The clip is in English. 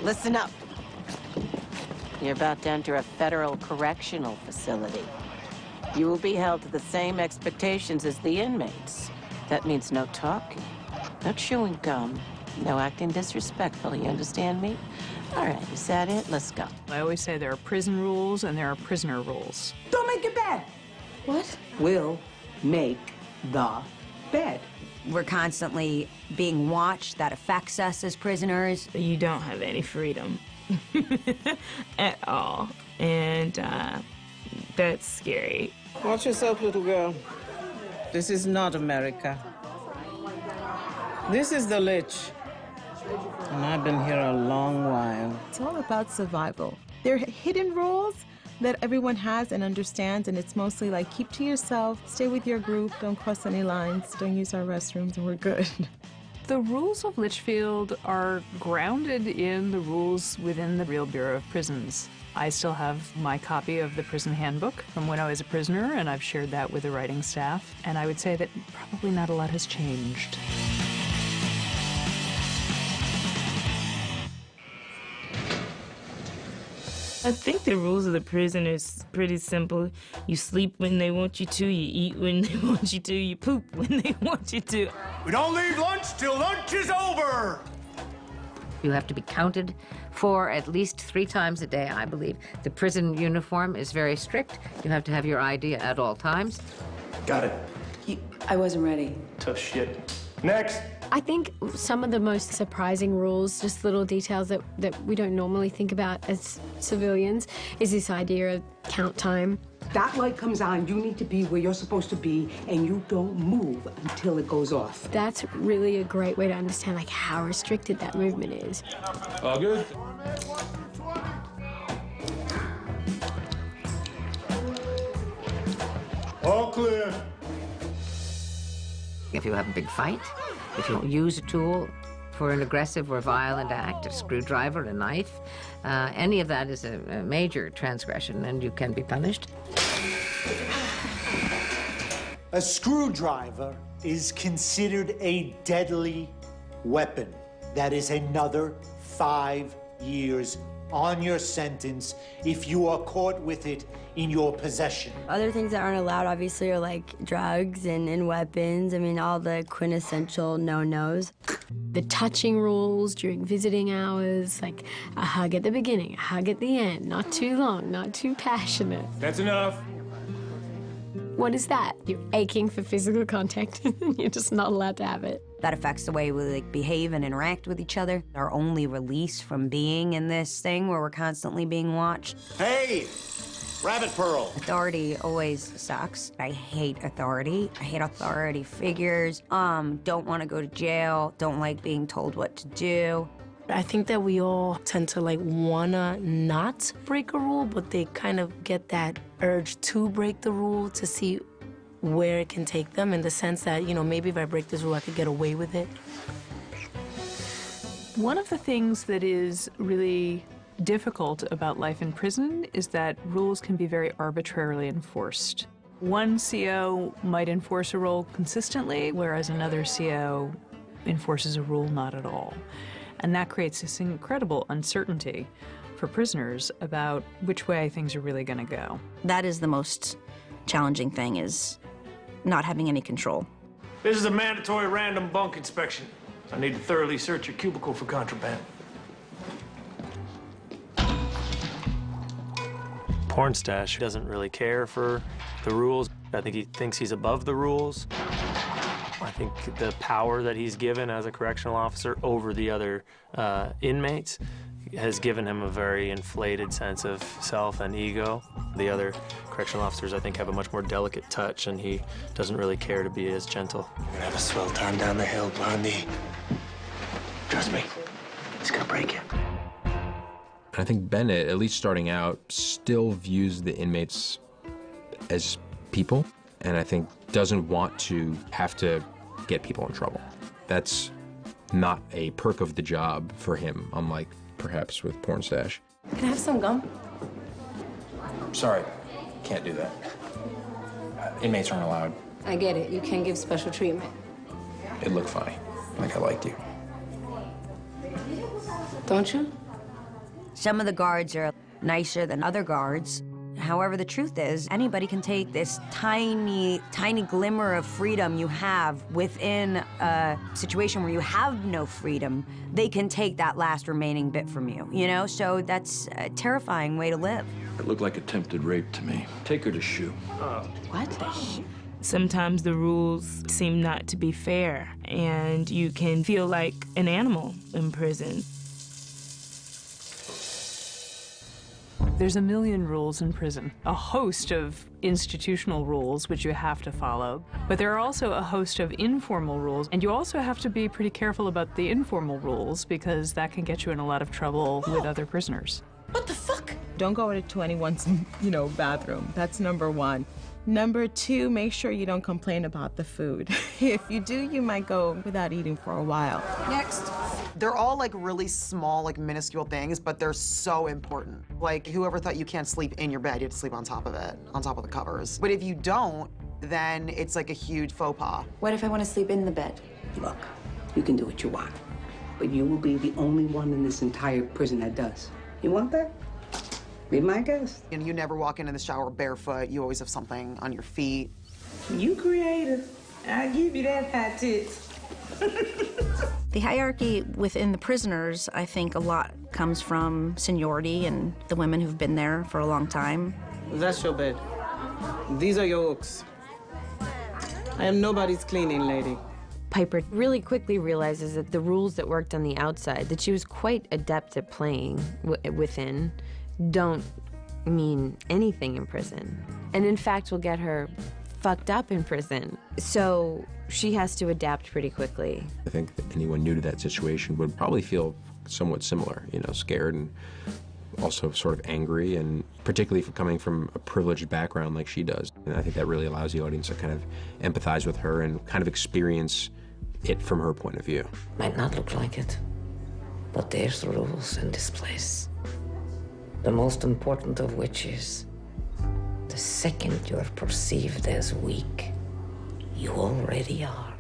Listen up. You're about to enter a federal correctional facility. You will be held to the same expectations as the inmates. That means no talking, no chewing gum, no acting disrespectful, you understand me? All right, is that it? Let's go. I always say there are prison rules and there are prisoner rules. Don't make it bad. What? We'll make the bed. We're constantly being watched. That affects us as prisoners. You don't have any freedom at all. And that's scary. Watch yourself, little girl. This is not America. This is the Lich. And I've been here a long while. It's all about survival. There are hidden rules that everyone has and understands, and it's mostly like keep to yourself, stay with your group, don't cross any lines, don't use our restrooms, and we're good. The rules of Litchfield are grounded in the rules within the real Bureau of Prisons. I still have my copy of the prison handbook from when I was a prisoner, and I've shared that with the writing staff. And I would say that probably not a lot has changed. I think the rules of the prison is pretty simple. You sleep when they want you to, you eat when they want you to, you poop when they want you to. We don't leave lunch till lunch is over! You have to be counted for at least 3 times a day, I believe. The prison uniform is very strict. You have to have your ID at all times. Got it. I wasn't ready. Tough shit. Next! I think some of the most surprising rules, just little details that we don't normally think about as civilians, is this idea of count time. That light comes on, you need to be where you're supposed to be, and you don't move until it goes off. That's really a great way to understand like how restricted that movement is. All good? All clear. If you have a big fight, if you use a tool for an aggressive or violent act, a screwdriver, a knife, any of that is a major transgression, and you can be punished. A screwdriver is considered a deadly weapon. That is another 5 years on your sentence if you are caught with it in your possession. Other things that aren't allowed, obviously, are like drugs and weapons. I mean, all the quintessential no-nos. The touching rules during visiting hours, like a hug at the beginning, a hug at the end, not too long, not too passionate. That's enough. What is that? You're aching for physical contact. You're just not allowed to have it. That affects the way we like behave and interact with each other. Our only release from being in this thing where we're constantly being watched. Hey, Rabbit Pearl. Authority always sucks. I hate authority. I hate authority figures. Don't want to go to jail. Don't like being told what to do. I think that we all tend to like wanna not break a rule, but they kind of get that urge to break the rule to see where it can take them, in the sense that, you know, maybe if I break this rule, I could get away with it. One of the things that is really difficult about life in prison is that rules can be very arbitrarily enforced. One CO might enforce a rule consistently, whereas another CO enforces a rule not at all. And that creates this incredible uncertainty for prisoners about which way things are really going to go. That is the most challenging thing, is not having any control. This is a mandatory random bunk inspection. I need to thoroughly search your cubicle for contraband. Pornstache doesn't really care for the rules. I think he thinks he's above the rules. I think the power that he's given as a correctional officer over the other inmates has given him a very inflated sense of self and ego. The other correctional officers, I think, have a much more delicate touch, and he doesn't really care to be as gentle. We're gonna have a swell time down the hill, Blondie. Trust me, it's gonna break you. I think Bennett, at least starting out, still views the inmates as people, and I think doesn't want to have to get people in trouble. That's not a perk of the job for him, unlike perhaps with Pornstache. Can I have some gum? Sorry, can't do that. Inmates aren't allowed. I get it. You can give special treatment. It looked funny, like I liked you. Don't you? Some of the guards are nicer than other guards. However, the truth is, anybody can take this tiny, tiny glimmer of freedom you have within a situation where you have no freedom. They can take that last remaining bit from you, you know? So that's a terrifying way to live. It looked like attempted rape to me. Take her to SHU. What? Sometimes the rules seem not to be fair, and you can feel like an animal in prison. There's a million rules in prison, a host of institutional rules which you have to follow, but there are also a host of informal rules, and you also have to be pretty careful about the informal rules because that can get you in a lot of trouble with other prisoners. What the fuck? Don't go into anyone's, bathroom. That's number one. Number two, make sure you don't complain about the food. If you do, you might go without eating for a while. Next. They're all like really small, like minuscule things, but they're so important. Like whoever thought you can't sleep in your bed, you have to sleep on top of it, on top of the covers. But if you don't, then it's like a huge faux pas. What if I want to sleep in the bed? Look, you can do what you want, but you will be the only one in this entire prison that does. You want that? Be my guest. And you never walk into the shower barefoot. You always have something on your feet. You creative. I'll give you that hot tits. The hierarchy within the prisoners, I think a lot comes from seniority and the women who've been there for a long time. That's your bed. These are your hooks. I am nobody's cleaning lady. Piper really quickly realizes that the rules that worked on the outside, that she was quite adept at playing within, don't mean anything in prison. And in fact will get her fucked up in prison. So she has to adapt pretty quickly. I think that anyone new to that situation would probably feel somewhat similar, scared and also sort of angry, and particularly for coming from a privileged background like she does. And I think that really allows the audience to kind of empathize with her and kind of experience it from her point of view. Might not look like it, but there's the rules in this place. The most important of which is, the second you're perceived as weak, you already are.